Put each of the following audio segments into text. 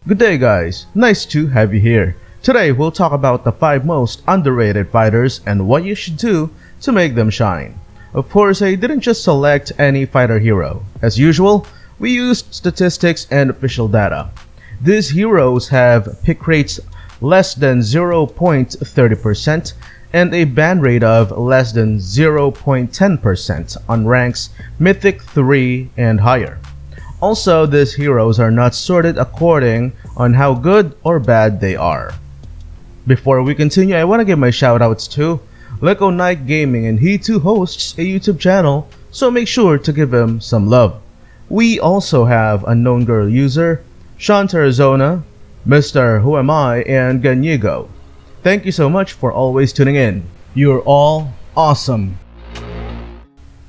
Good day guys, nice to have you here. Today we'll talk about the 5 most underrated fighters and what you should do to make them shine. Of course, I didn't just select any fighter hero. As usual, we used statistics and official data. These heroes have pick rates less than 0.30% and a ban rate of less than 0.10% on ranks Mythic 3 and higher. Also, these heroes are not sorted according on how good or bad they are. Before we continue, I want to give my shoutouts to Leko Night Gaming, and he too hosts a YouTube channel, so make sure to give him some love. We also have Unknown Girl user, Shanta Arizona, Mr. Who Am I, and Ganyego. Thank you so much for always tuning in. You're all awesome.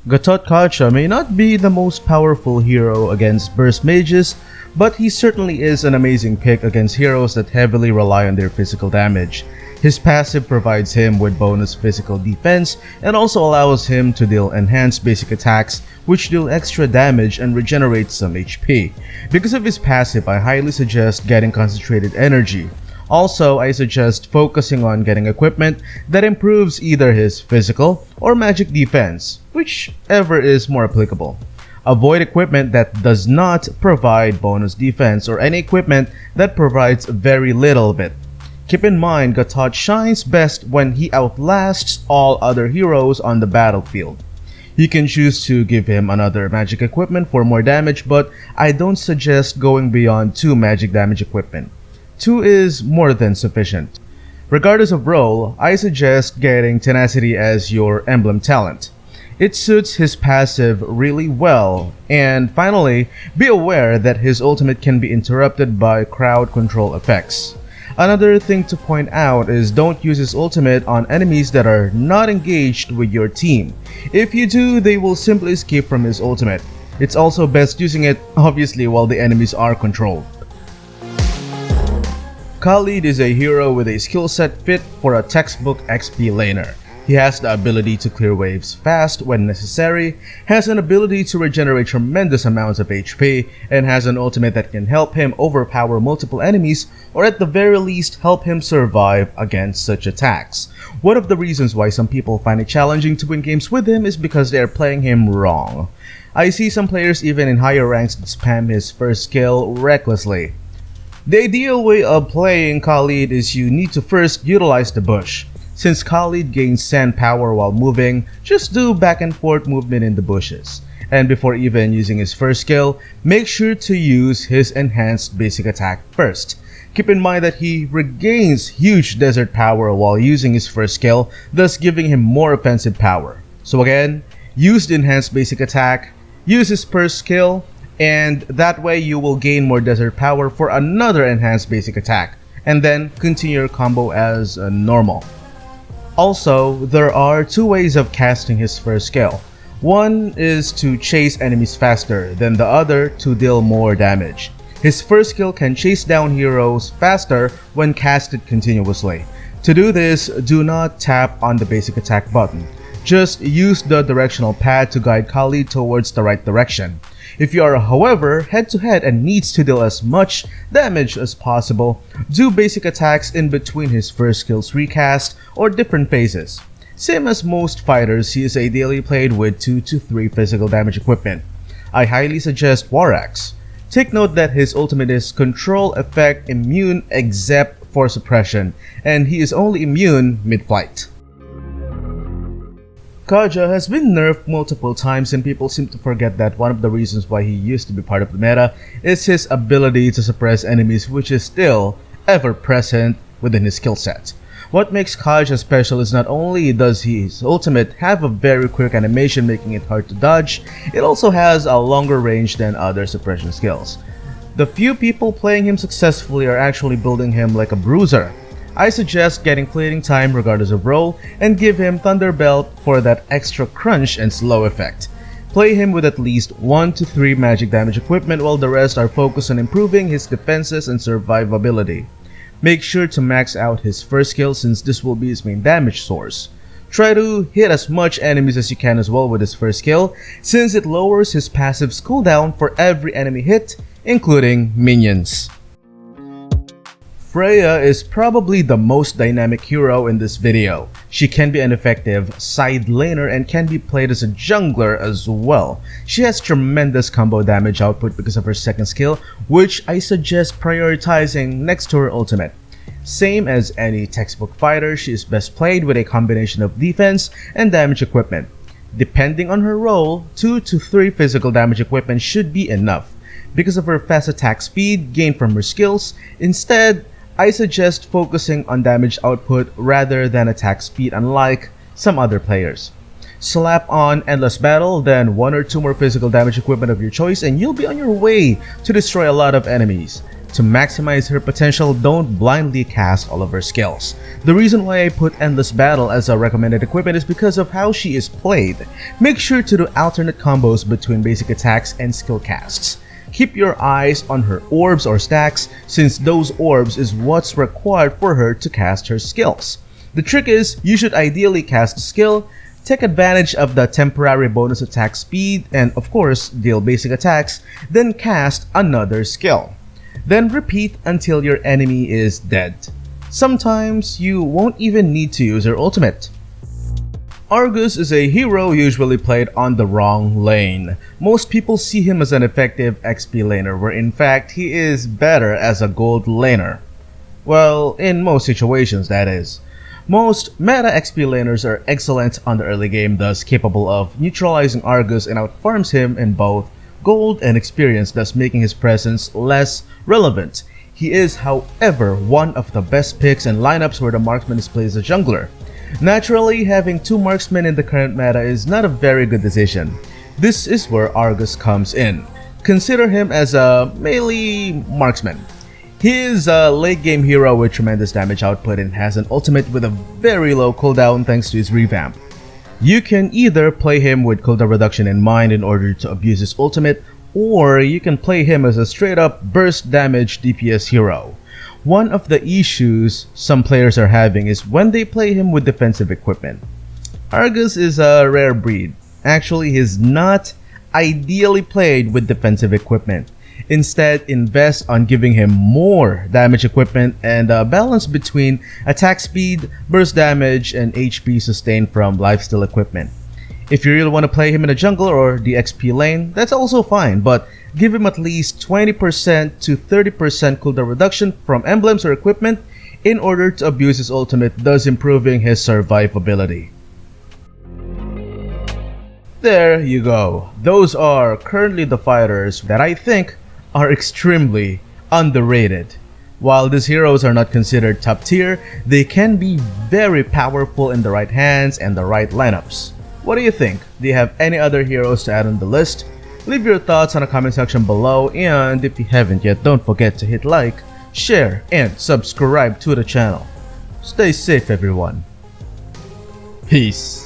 Kaeya may not be the most powerful hero against burst mages, but he certainly is an amazing pick against heroes that heavily rely on their physical damage. His passive provides him with bonus physical defense and also allows him to deal enhanced basic attacks which deal extra damage and regenerate some HP. Because of his passive, I highly suggest getting concentrated energy. Also, I suggest focusing on getting equipment that improves either his physical or magic defense, whichever is more applicable. Avoid equipment that does not provide bonus defense or any equipment that provides very little bit. Keep in mind, Kaeya shines best when he outlasts all other heroes on the battlefield. You can choose to give him another magic equipment for more damage, but I don't suggest going beyond 2 magic damage equipment. 2 is more than sufficient. Regardless of role, I suggest getting Tenacity as your emblem talent. It suits his passive really well. And finally, be aware that his ultimate can be interrupted by crowd control effects. Another thing to point out is don't use his ultimate on enemies that are not engaged with your team. If you do, they will simply escape from his ultimate. It's also best using it obviously while the enemies are controlled. Khaleed is a hero with a skill set fit for a textbook XP laner. He has the ability to clear waves fast when necessary, has an ability to regenerate tremendous amounts of HP, and has an ultimate that can help him overpower multiple enemies or at the very least help him survive against such attacks. One of the reasons why some people find it challenging to win games with him is because they are playing him wrong. I see some players even in higher ranks that spam his first skill recklessly. The ideal way of playing Khaleed is you need to first utilize the bush. Since Khaleed gains sand power while moving, just do back and forth movement in the bushes. And before even using his first skill, make sure to use his enhanced basic attack first. Keep in mind that he regains huge desert power while using his first skill, thus giving him more offensive power. So again, use the enhanced basic attack, use his first skill, and that way you will gain more desert power for another enhanced basic attack, and then continue your combo as normal. Also, there are 2 ways of casting his first skill. One is to chase enemies faster, then the other to deal more damage. His first skill can chase down heroes faster when casted continuously. To do this, do not tap on the basic attack button. Just use the directional pad to guide Khaleed towards the right direction. If you are, however, head-to-head and needs to deal as much damage as possible, do basic attacks in between his first skill's recast or different phases. Same as most fighters, he is ideally played with 2 to 3 physical damage equipment. I highly suggest War Axe. Take note that his ultimate is control effect immune except for suppression, and he is only immune mid-flight. Kaeya has been nerfed multiple times, and people seem to forget that one of the reasons why he used to be part of the meta is his ability to suppress enemies, which is still ever present within his skill set. What makes Kaeya special is not only does his ultimate have a very quick animation making it hard to dodge, it also has a longer range than other suppression skills. The few people playing him successfully are actually building him like a bruiser. I suggest getting fleeting time regardless of role and give him Thunder Belt for that extra crunch and slow effect. Play him with at least 1 to 3 magic damage equipment while the rest are focused on improving his defenses and survivability. Make sure to max out his first skill since this will be his main damage source. Try to hit as much enemies as you can as well with his first skill since it lowers his passive's cooldown for every enemy hit, including minions. Freya is probably the most dynamic hero in this video. She can be an effective side laner and can be played as a jungler as well. She has tremendous combo damage output because of her second skill, which I suggest prioritizing next to her ultimate. Same as any textbook fighter, she is best played with a combination of defense and damage equipment. Depending on her role, 2 to 3 physical damage equipment should be enough. Because of her fast attack speed gained from her skills, instead, I suggest focusing on damage output rather than attack speed, unlike some other players. Slap on Endless Battle, then 1 or 2 more physical damage equipment of your choice, and you'll be on your way to destroy a lot of enemies. To maximize her potential, don't blindly cast all of her skills. The reason why I put Endless Battle as a recommended equipment is because of how she is played. Make sure to do alternate combos between basic attacks and skill casts. Keep your eyes on her orbs or stacks, since those orbs is what's required for her to cast her skills. The trick is, you should ideally cast a skill, take advantage of the temporary bonus attack speed, and of course, deal basic attacks, then cast another skill. Then repeat until your enemy is dead. Sometimes you won't even need to use her ultimate. Argus is a hero usually played on the wrong lane. Most people see him as an effective XP laner, where in fact he is better as a gold laner. Well, in most situations that is. Most meta XP laners are excellent on the early game, thus capable of neutralizing Argus and outfarms him in both gold and experience, thus making his presence less relevant. He is, however, one of the best picks in lineups where the marksman is played as a jungler. Naturally, having 2 marksmen in the current meta is not a very good decision. This is where Argus comes in. Consider him as a melee marksman. He is a late game hero with tremendous damage output and has an ultimate with a very low cooldown thanks to his revamp. You can either play him with cooldown reduction in mind in order to abuse his ultimate, or you can play him as a straight up burst damage DPS hero. One of the issues some players are having is when they play him with defensive equipment. Argus is a rare breed. Actually, he's not ideally played with defensive equipment. Instead, invest on giving him more damage equipment and a balance between attack speed, burst damage, and HP sustained from lifesteal equipment. If you really want to play him in a jungle or the XP lane, that's also fine, but give him at least 20% to 30% cooldown reduction from emblems or equipment in order to abuse his ultimate, thus improving his survivability. There you go. Those are currently the fighters that I think are extremely underrated. While these heroes are not considered top tier, they can be very powerful in the right hands and the right lineups. What do you think? Do you have any other heroes to add on the list? Leave your thoughts on the comment section below, and if you haven't yet, don't forget to hit like, share, and subscribe to the channel. Stay safe everyone. Peace.